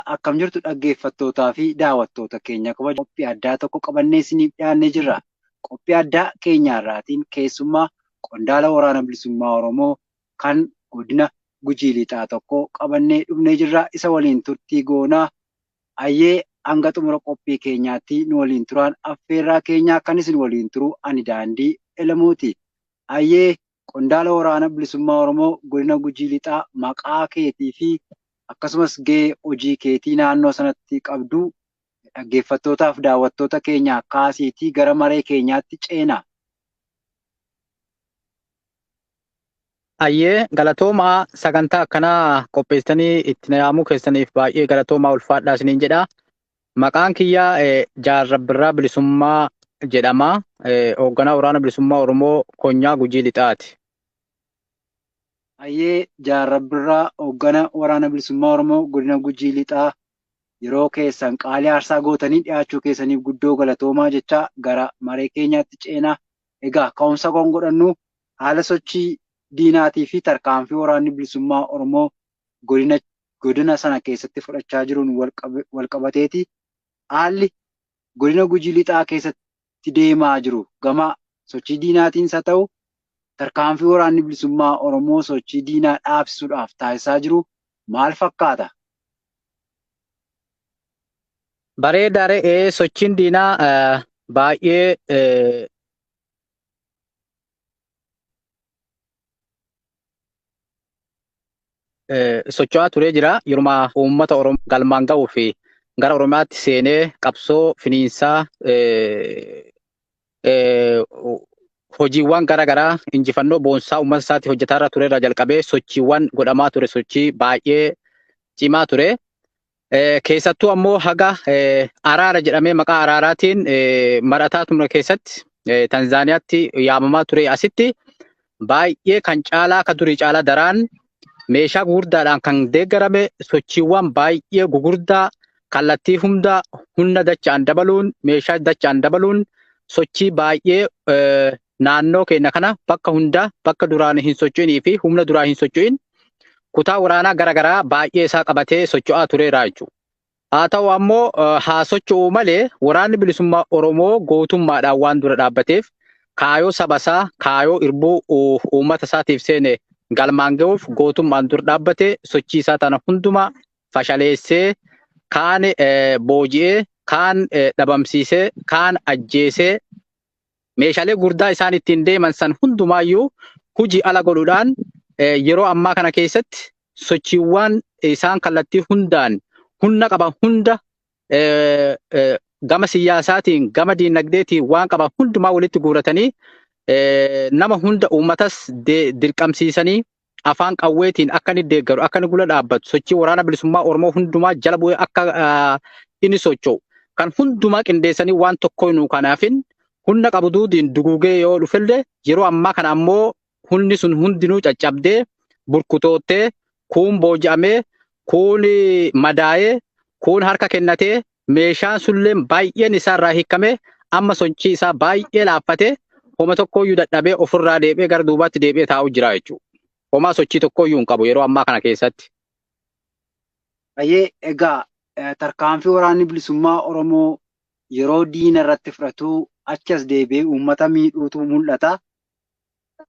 Akkam jirtu dhaggeeffattootaa fi daawwattoota keenya kabaja qophii addaa tokko qabannee isiniif dhiyaannee jirra. Qophii addaa keenyaarraatiin keessummaa qondaala waraana bilisummaa Oromoo kan godina Gujii Lixaa tokko qabannee dhufnee jirra. Isa waliin turtii goonaa ayyee hanga xumura qophii keenyaatti nu waliin turaan affeerraa keenyaa kan isin waliin turu ani Daandii Elamuuti. Ayyee qondaala waraana bilisummaa Oromoo godina Gujii Lixaa maqaa keetii fi akkasumas gahee hojii keetii naannoo sanatti qabdu dhaggeeffattootaaf daawwattoota keenya kaasiitii gara maree keenyaatti ceena. Ayyee galatoomaa sagantaa akkanaa qopheessanii itti yaamuu keessaniif baay'ee galatoomaa ulfaadhaa isiniin jedha. Maqaan kiyyaa Jaarrabbirraa Bilisummaa jedhama. Hoogganaa waraana bilisummaa Oromoo Konyaa Gujii Lixaati. Ayyee Jaarrabbirraa hoogganaa waraana bilisummaa Oromoo godina Gujii Lixaa yeroo keessan qaalii aarsaa gootanii dhiyaachuu keessaniif guddoo galatoomaa jecha gara maree keenyaatti ceenaa. Egaa ka'umsa kan godhannu haala sochii diinaatii fi tarkaanfii waraanni bilisummaa Oromoo godina sana keessatti fudhachaa jiruun walqabateeti. Haalli godina Gujii Lixaa keessatti deemaa jiru gama sochii diinaatiinis haa ta'u tarkaanfii waraanni bilisummaa Oromoo sochii diinaa dhaabsisuudhaaf taasisaa jiru maal fakkaata? Bareedaa re'ee sochiin diinaa baay'ee socho'aa turee jira. Yeruma uummata Oromoo galmaan ga'uu fi gara Oromiyaatti seenee qabsoo finiinsaa hojiiwwan garaagaraa injifannoo boonsaa uummata isaatti hojjetaa irra ture irraa jalqabee sochiiwwan godhamaa ture sochii baay'ee cimaa ture. Keessattuu ammoo haga araara jedhamee maqaa araaraatiin marataa ture keessatti Tanzaaniyaatti yaamamaa ture asitti baay'ee kan caalaa kan durii caalaa daraan meeshaa gugurdaadhaan kan deeggarame sochiiwwan baay'ee gugurdaa kallattii humna dachaan dabaluun meeshaa dachaan dabaluun sochii baay'ee naannoo keenya kana bakka hunda bakka duraan hin socho'inii fi humna duraan hin socho'in kutaa waraanaa garaagaraa baay'ee isaa qabatee socho'aa tureera jechuudha. Haa ta'u ammoo haa socho'uu malee waraanni bilisummaa Oromoo gootummaadhaan waan dura dhaabbateef kaayoo sabasaa kaayoo irbuu uummata isaatiif seene galmaan ga'uuf gootummaan dura dhaabbatee sochii isaa tana hundumaa fashaleessee kaan booji'ee kaan dhabamsiisee kaan ajjeesee meeshaalee gurdaa isaan ittiin deeman san hundumaayyuu hojii ala godhuudhaan yeroo ammaa kana keessatti sochiiwwan isaan kallattii hundaan humna qaban hunda gama siyaasaatiin gama diinagdeetiin waan qaban hundumaa walitti guuratanii nama hunda uummatas dirqamsiisanii afaan qawweetiin akka inni deeggaru akka inni gula dhaabbatu sochii waraana bilisummaa Oromoo hundumaa jala bu'ee akka inni socho'u kan hundumaa qindeessanii waan tokko hinuu kanaafin humna qabduutiin dugugee yoo dhufellee yeroo ammaa kana ammoo humni sun hundinuu caccabdee burkutoottee kuun booji'amee kuun madaa'ee kuun harka kennatee meeshaan sullee baay'een isaa irraa hiikamee amma sochii isaa baay'ee laaffatee homa tokkoyyuu dadhabee ofirraa deebi'ee gara duubaatti deebi'ee taa'u jira jechuudha. Homaa sochii tokkoyyuu hin qabu yeroo ammaa kana keessatti. Ayyee egaa tarkaanfii waraanni bilisummaa Oromoo yeroo diina irratti fudhatu achas deebi'ee uummata miidhuutu mul'ata.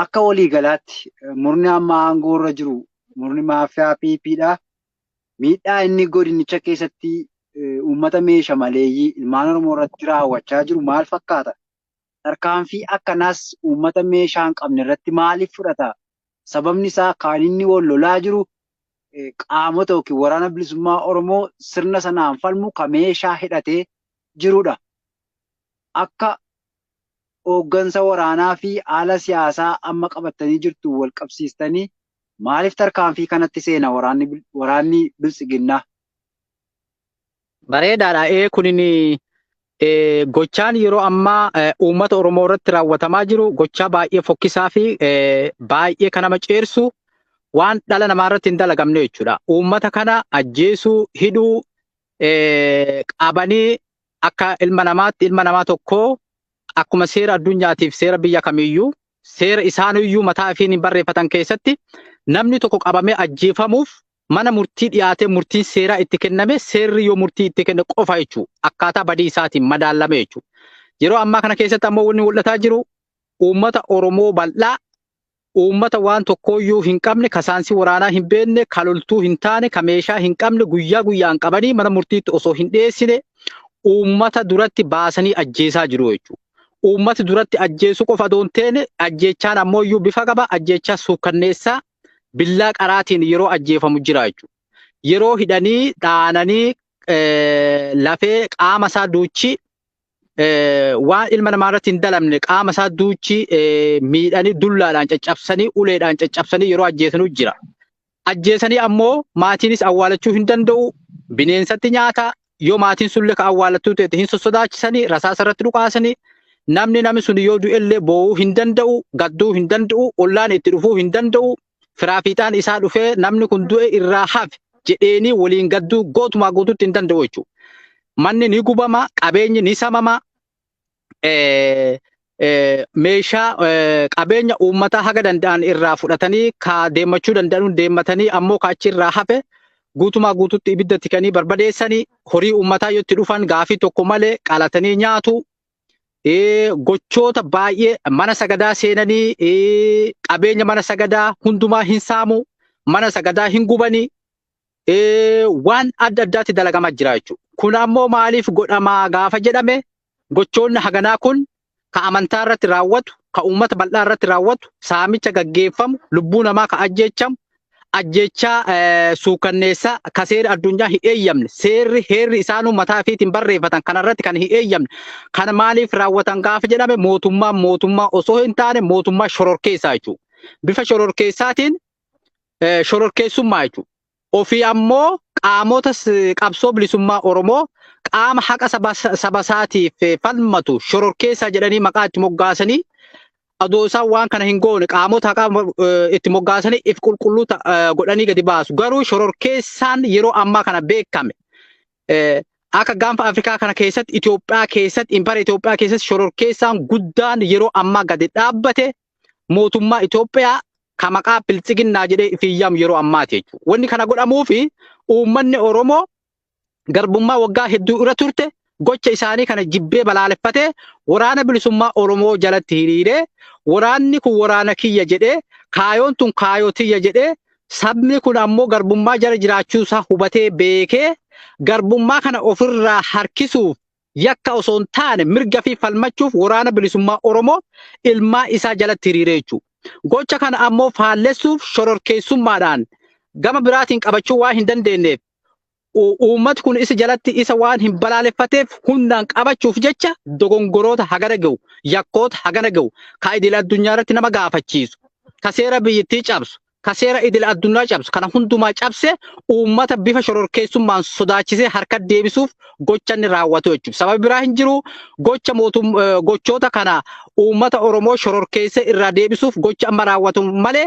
Akka waliigalaatti murni amma aangoo irra jiru murni maafiyaa PPdha. Miidhaa inni godinicha keessatti uummata meeshaa maleeyyii ilmaan Oromoo irratti raawwachaa jiru maal fakkaata? Tarkaanfii akkanaas uummata meeshaa hin qabne irratti maaliif fudhata? Sababni isaa kan inni wal lolaa jiru qaamota yookiin waraana bilisummaa Oromoo sirna sanaan falmu kan meeshaa hidhatee jirudha. Akka hooggansa waraanaa fi haala siyaasaa amma qabatanii jirtu wal qabsiistanii maaliif tarkaanfii kanatti seena waraanni bilisiginnaa? Bareedaadha. Kunin gochaan yeroo ammaa uummata Oromoo irratti raawwatamaa jiru gochaa baay'ee fokkisaa fi baay'ee kan nama ceersu waan dhala namaa irratti hin dalagamne jechuudha. Uummata kana ajjeesuu, hidhuu, qabanii akka ilma namaa tokkoo akkuma seera addunyaatiif seera biyya kamiyyuu seera isaaniyyuu mataa ofiin hin barreeffatan keessatti namni tokko qabamee ajjeefamuuf mana murtii dhiyaatee murtiin seeraa itti kenname seerri yoo murtii itti kenne qofa jechuudha. Akkaataa badii isaatiin madaalame jechuudha. Yeroo ammaa kana keessatti ammoo wanni mul'ataa jiru uummata Oromoo bal'aa uummata waan tokkooyyuu hin qabne kasaansii waraanaa hin beekne kaloltuu hin taane ka meeshaa hin qabne guyyaa guyyaan qabanii mana murtiitti osoo hin dhiyeessine uummata duratti baasanii ajjeesaa jiru jechuudha. Uummati duratti ajjeesu qofa doon teene ajjeechaan ammoo iyyuu bifa qaba ajjeechaa suukanneessaa billaa qaraatiin yeroo ajjeefamu jira jechuudha. Yeroo hidhanii dhaananii lafee qaama isaa duuchi waan ilma namaa irratti hin dalamne qaama isaa duuchi miidhanii dullaadhaan caccabsanii uleedhaan caccabsanii yeroo ajjeesanu jira. Ajjeesanii ammoo maatiinis awwaalachuu hin danda'u bineensatti nyaata yoo maatiin sullee ka awwaalattuu ta'e hin sossodaachisanii rasaasa irratti dhukaasanii namni sun yoo du'ellee boo'uu hin danda'u gadduu hin danda'u ollaan itti dhufuu hin danda'u firaafiixaan isaa dhufee namni kun du'e irraa hafe jedheenii waliin gadduu gootumaa guutuutti hin danda'u jechuudha. Manni ni gubama qabeenyi ni samama meeshaa qabeenya uummataa haga danda'an irraa fudhatanii ka deemmachuu danda'an deemmatanii ammoo ka achi irraa hafe guutumaa guutuutti ibidda tikanii barbadeessanii horii uummataa yoo itti dhufan gaafii tokko malee qalatanii nyaatu. Gochoota baay'ee mana sagadaa seenanii qabeenya mana sagadaa hundumaa hin saamu mana sagadaa hin gubanii waan adda addaatti dalagamaa jira jechuudha. Kun ammoo maaliif godhamaa gaafa jedhame gochoonni haganaa kun ka amantaa irratti raawwatu ka uummata bal'aa irratti raawwatu saamicha gaggeeffamu lubbuu namaa ka ajjeechamu ajjeechaa suukanneessaa ka seera addunyaa hin eeyyamne seerri heerri isaanuu mataa ofiitiin barreeffatan kanarratti kan hin eeyyamne kana maaliif raawwatan gaafa jedhame mootummaa osoo hin taane mootummaa shororkeessaa jechuudha. Bifa shororkeessaatiin shororkeessummaa jechuudha. Ofii ammoo qaamota qabsoo bilisummaa Oromoo qaama haqa saba isaatiif falmatu shororkeessaa jedhanii maqaa itti moggaasanii adoo isaan waan kana hin goone qaamota haqaa itti moggaasanii if qulqulluu godhanii gadi baasu. Garuu shororkeessaan yeroo ammaa kana beekame akka gaanfa Afrikaa kana keessatti Itoophiyaa keessatti impara Itoophiyaa keessatti shororkeessaan guddaan yeroo ammaa gadi dhaabbate mootummaa Itoophiyaa ka maqaa biltsiginnaa jedhee ifiyyamu yeroo ammaati jechuudha. Wanni kana godhamuufi uummanni Oromoo garbummaa waggaa hedduu irra turte gocha isaanii kana jibbee balaaleffatee waraana bilisummaa Oromoo jalatti hiriiree waraanni kun waraana kiyya jedhee kaayoon tun kaayoo tiyya jedhee sabni kun ammoo garbummaa jala jiraachuu isaa hubatee beekee garbummaa kana ofirraa harkisuuf yakka osoo hin taane mirga fi falmachuuf waraana bilisummaa Oromoo ilmaa isaa jalatti hiriiree jechuudha. Gocha kana ammoo faallessuuf shororkeessummaadhaan gama biraatiin qabachuu waan hin dandeenyeef uummati kun isa jalatti isa waan hin balaaleffateef hundaan qabachuuf jecha dogongoroota hagana ga'u yakkoota hagana ga'u ka idil addunyaa irratti nama gaafachiisu ka seera biyyattii cabsu ka seera idil addunyaa cabsu kana hundumaa cabse uummata bifa shororkeessummaan sodaachisee harka deebisuuf gocha inni raawwatu jechuudha. Sababi biraa hin jiru gochoota kana uummata Oromoo shororkeessee irraa deebisuuf gocha amma raawwatu malee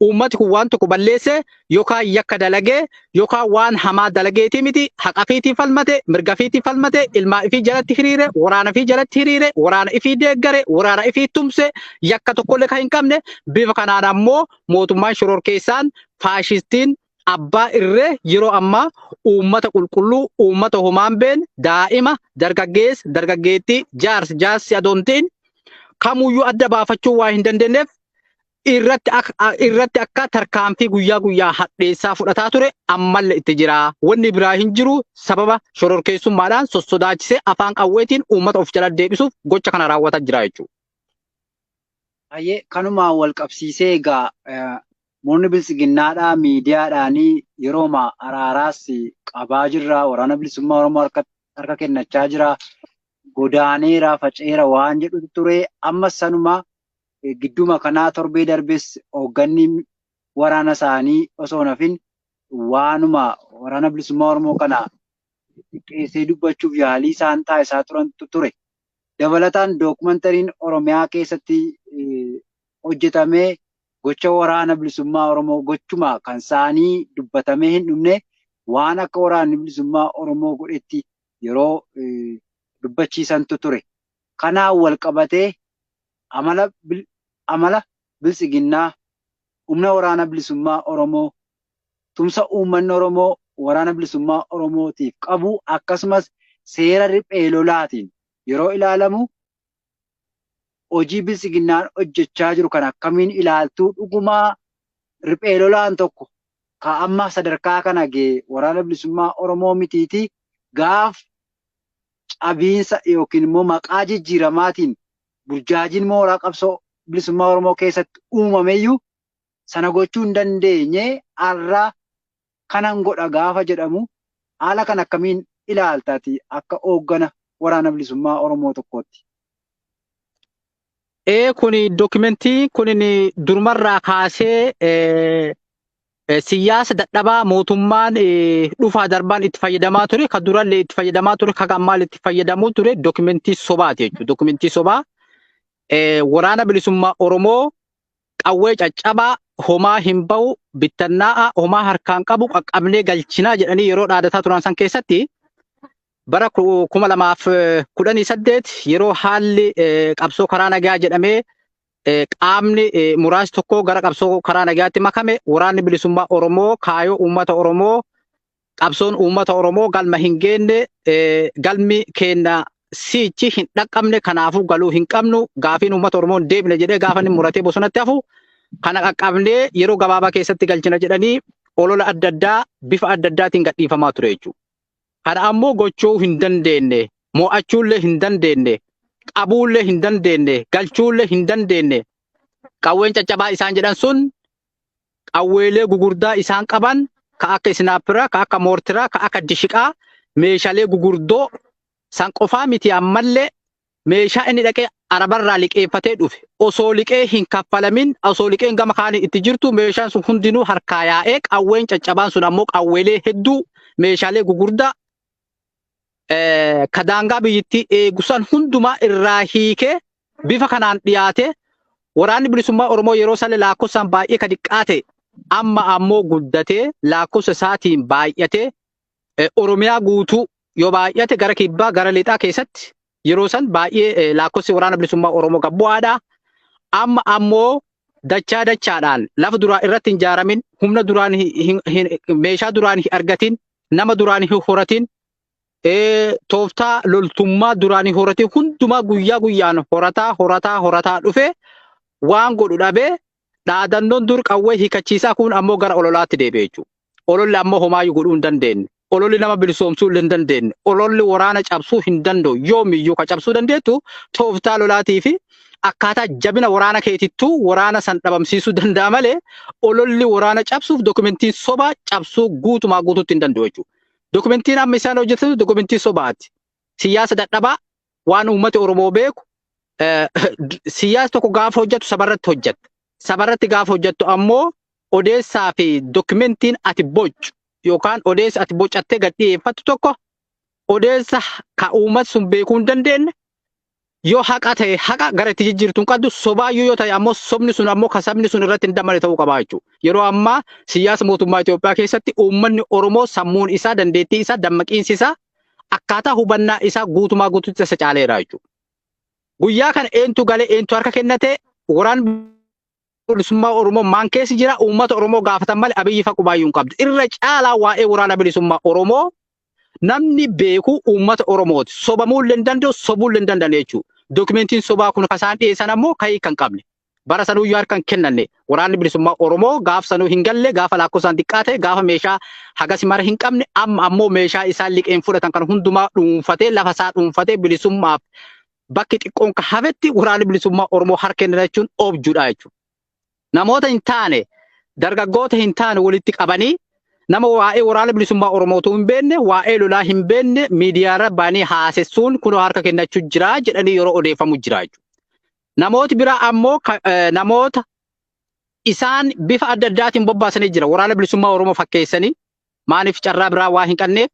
uummati kun waan tokko balleesse yookaan yakka dalagee yookaan waan hamaa dalageetii miti haqa fiitii falmate mirga fiitii falmate ilmaa ifii jalatti hiriire waraana ifii jalatti hiriire waraana ifii deeggare waraana ifii tumse yakka tokkollee kan hin qabne bifa kanaan ammoo mootummaan shororkeessaan faashistiin abbaa irree yeroo ammaa uummata qulqulluu uummata homaan been daa'ima dargaggeessa dargaggeettii jaarsi adoontiin kamuyyuu adda baafachuu waa hin dandeenyeef irratti akka tarkaanfii guyyaa hadheessaa fudhataa ture ammallee itti jira. Wanni biraa hin jiru sababa shororkeessummaadhaan sossodaachisee afaan qawweetiin uummata of jala deebisuuf gocha kana raawwataa jira jechuudha. Ayyee kanumaan wal qabsiisee egaa murni biltsiginnaadhaa miidiyaadhaanii yerooma araaraas qabaa jirra waraana bilisummaa Oromoo harka kennachaa jira godaaneera faceera waan jedhu ture amma sanuma gidduma kanaa torbee darbes hoogganni waraana isaanii osoo nafin waanuma waraana bilisummaa Oromoo kana qeessee dubbachuuf yaalii isaan taasisaa turantu ture. Dabalataan dookumentariin Oromiyaa keessatti hojjetamee gocha waraana bilisummaa Oromoo gochuma kan isaanii dubbatamee hin dhumne waan akka waraanni bilisummaa Oromoo godhetti yeroo dubbachiisantu ture. Kanaan wal qabatee amala biltsiginnaa humna waraana bilisummaa Oromoo tumsa uummanni Oromoo waraana bilisummaa Oromootiif qabu akkasumas seera riphee lolaatiin yeroo ilaalamu hojii bilisiginnaan hojjechaa jiru kan akkamiin ilaaltuu dhugumaa riphee lolaan tokko ka amma sadarkaa kana ga'e waraana bilisummaa Oromoo mitiiti gaaf cabiinsa yookiin immoo maqaa jijjiiramaatiin burjaajiin mooraa qabsoo bilisummaa Oromoo keessatti uumameyyuu sana gochuu hin dandeenye har'a kanan godha gaafa jedhamu haala kan akkamiin ilaaltaati akka hooggana waraana bilisummaa Oromoo tokkootti. Kuni dokumentii kuni durumarraa kaasee siyaasa dadhabaa mootummaan dhufaa darbaan itti fayyadamaa ture ka durallee itti fayyadamaa ture ka gammaal itti fayyadamuu ture dokumentii sobaati jechuudha. Dokumentii sobaa waraana bilisummaa Oromoo qawwee caccabaa homaa hin bahu bittannaa homaa harkaan qabu qaqqabnee galchinaa jedhanii yeroo dhaadataa turan san keessatti bara 2018 yeroo haalli qabsoo karaa nagaa jedhamee qaamni muraasni tokko gara qabsoo karaa nagaatti makame waraanni bilisummaa Oromoo kaayoo uummata Oromoo qabsoon uummata Oromoo galma hin geenne galmi keenya siichi hin dhaqqabne kanaafuu galuu hin qabnu gaafiin uummata Oromoo deebine jedhee gaafa inni muratee bosonatti hafu kana qaqqabnee yeroo gabaabaa keessatti galchina jedhanii olola adda addaa bifa adda addaatiin gadhiifamaa ture jechuudha. Kana ammoo gochuu hin dandeenye mo'achuullee hin dandeenye qabuullee hin dandeenye galchuullee hin dandeenye qawween caccabaa isaan jedhan sun qawweelee gugurdaa isaan qaban ka akka isnaapiraa ka akka moortiraa ka akka dishiqaa meeshaalee gugurdoo san qofaa miti ammallee meeshaa inni dhaqee arabarraa liqeeffatee dhufe osoo liqee hin kaffalamin osoo liqeen gama kaanii itti jirtu meeshaan sun hundinuu harkaa yaa'ee qawween caccabaan sun ammoo qawweelee hedduu meeshaalee gugurdaa kadaangaa biyyittii eegusan hundumaa irraa hiikee bifa kanaan dhiyaate waraanni bilisummaa Oromoo yeroo san lakkoofsaan baay'ee ka diqqaate amma ammoo guddatee lakkoofsa isaatiin baay'ate Oromiyaa guutuu yoo baay'ate gara kibbaa gara lixaa keessatti yeroo san baay'ee lakkoofsi waraana bilisummaa Oromoo gabbu'aadha. Amma ammoo dachaa dachaadhaan lafa duraa irratti hin ijaaramin humna duraan meeshaa duraan hin argatin nama duraan hin horatin tooftaa loltummaa duraan hin horatin hundumaa guyyaa guyyaan horataa dhufe waan godhu dhabee dhaadannoon dur qawwee hiikachiisaa kun ammoo gara ololaatti deebi'e jechuudha. Ololli ammoo homaayyuu godhuu hin dandeenye. Ololli nama bilisoomsuu hin dandeenye. Ololli waraana cabsuu hin danda'u. Yoomiyyuu ka cabsuu dandeettu tooftaa lolaatii fi akkaataa jabina waraana keetittuu waraana san dhabamsiisuu danda'a malee ololli waraana cabsuuf dokumentiin sobaa cabsuu guutumaa guutuutti hin danda'u jechuudha. Dokumentiin amma isaan hojjetan dokumentii sobaati. Siyaasa dadhabaa waan uummata Oromoo beeku siyaasa tokko gaafa hojjetu sabarratti hojjetta. Sabarratti gaafa hojjettu ammoo odeessaa fi dokumentiin ati boccu yookaan odeessa ati bocattee gad dhiyeeffattu tokko odeessa ka uummata sun beekuu hin dandeenye yoo haqa ta'e haqa gara itti jijjiirtuun qabdu sobaayyuu yoo ta'e ammoo sobni sun ammoo ka sabni sun irratti hin dammane ta'uu qabaa jechuudha. Yeroo ammaa siyaasa mootummaa Itoophiyaa keessatti uummanni Oromoo sammuun isaa dandeettii isaa dammaqiinsi isaa akkaataa hubannaa isaa guutumaa guutuutti isa caaleera jechuudha. Guyyaa kana eentu galee eentu harka kennate waraan bilisummaa Oromoo maan keessa jira uummata Oromoo gaafatan malee abiyyi faqubaayyuu hin qabdu. Irra caalaa waa'ee waraana bilisummaa Oromoo namni beeku uummata Oromooti. Sobamuu hin danda'u sobuu hin danda'u jechuudha. Dokumentiin sobaa kun kasaan dhiyeessan ammoo ka'ii kan qabne. Bara sanuyyuu harkan kennanne waraanni bilisummaa Oromoo gaaf sanuu hin galle gaafa lakkoofsaan xiqqaate gaafa meeshaa hagas mara hin qabne amma ammoo meeshaa isaan liqeen fudhatan kan hundumaa dhuunfatee lafa isaa dhuunfatee bilisummaaf bakki xiqqoon ka hafetti waraanni bilisummaa Oromoo harka kenna jechuun objuudha jechuudha. Namoota hin taane dargaggoota hin taane walitti qabanii nama waa'ee waraana bilisummaa Oromootu hin beekne waa'ee lolaa hin beekne miidiyaarra baanii haasessuun kunoo harka kennachuu jira jedhanii yeroo odeeffamu jira jechuudha. Namooti biraa ammoo namoota isaan bifa adda addaatiin bobbaasanii jira waraana bilisummaa Oromoo fakkeessanii maaliif carraa biraa waa hin qabneef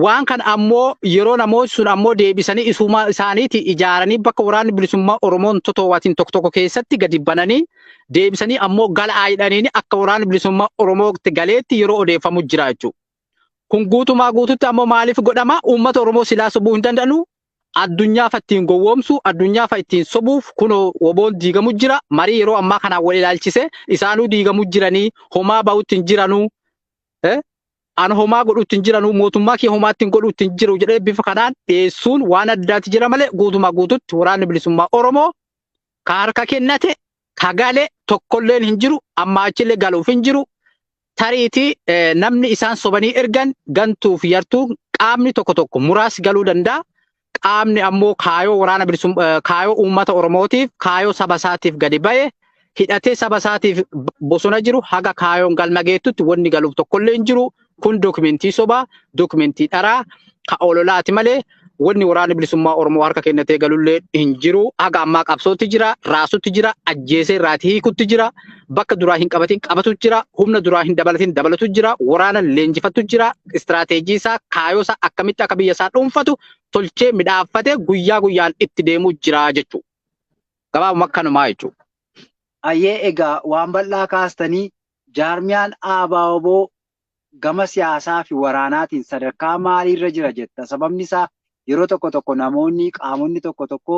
waan kan ammoo yeroo namooti sun ammoo deebisanii isumaa isaaniiti ijaaranii bakka waraanni bilisummaa Oromoon totoowaatiin tokko keessatti gadi bananii deebisanii ammoo gala aayidhaniini akka waraanni bilisummaa Oromootti galeetti yeroo odeeffamu jira jechuudha. Kun guutumaa guututti ammoo maaliif godhama uummata Oromoo silaa sobuu hin danda'anu addunyaa fattiin gowwoomsu addunyaa fattiin sobuuf kunoo woboon diigamu jira marii yeroo ammaa kana wal ilaalchise isaanuu diigamu jiranii homaa ba'utti hin jiranuu an homaa godhutti hin jiranuu mootummaa kee homaatti hin godhutti hin jiru jedhee bifa kanaan dhiyeessuun waan addaati jira malee guutumaa guututti waraanni bilisummaa Oromoo ka harka kennate ka gale tokkolleen hin jiru amma achillee galuuf hin jiru tariitii namni isaan sobanii ergan gantuuf yartuu qaamni tokko muraas galuu danda'a. Qaamni ammoo kaayoo waraana bilisummaa kaayoo uummata Oromootiif kaayoo saba isaatiif gadi ba'e hidhatee saba isaatiif bosona jiru haga kaayoon galma geettutti wanni galuuf tokkollee hin jiru. Kun dokumentii sobaa dokumentii dharaa ka ololaati malee wanni waraana bilisummaa Oromoo harka kennatee galullee hin jiru. Haga ammaa qabsootti jira, raasutti jira, ajjeesee irraati hiikutti jira, bakka duraa hin qabatin qabatu jira, humna duraa hin dabalatin dabalatu jira, waraana leenjifatu jira, istirateejii isaa kaayoo isaa akkamitti akka biyya isaa dhuunfatu tolchee midhaafate guyyaa guyyaan itti deemuu jira jechuudha. Gabaabuma akkanumaa jechuudha. Ayyee egaa waan bal'aa kaastanii jaarmiyaan ABO gama siyaasaa fi waraanaatiin sadarkaa maaliirra jira jetta. Sababni isaa yeroo tokko namoonni qaamonni tokko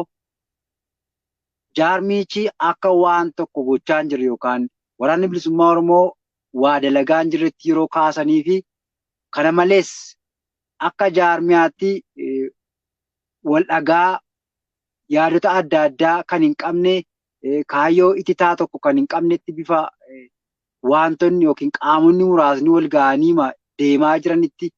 jaarmichi akka waan tokko gochaa jiru yookaan waraanni bilisummaa Oromoo waa dalagaa hin jirretti yeroo kaasanii fi kana malees akka jaarmiyaatti wal dhagaa yaadota adda addaa kan hin qabne kaayyoo ititaa tokko kan hin qabnetti bifa wantoonni yookiin qaamonni muraasni wal ga'anii deemaa jiranitti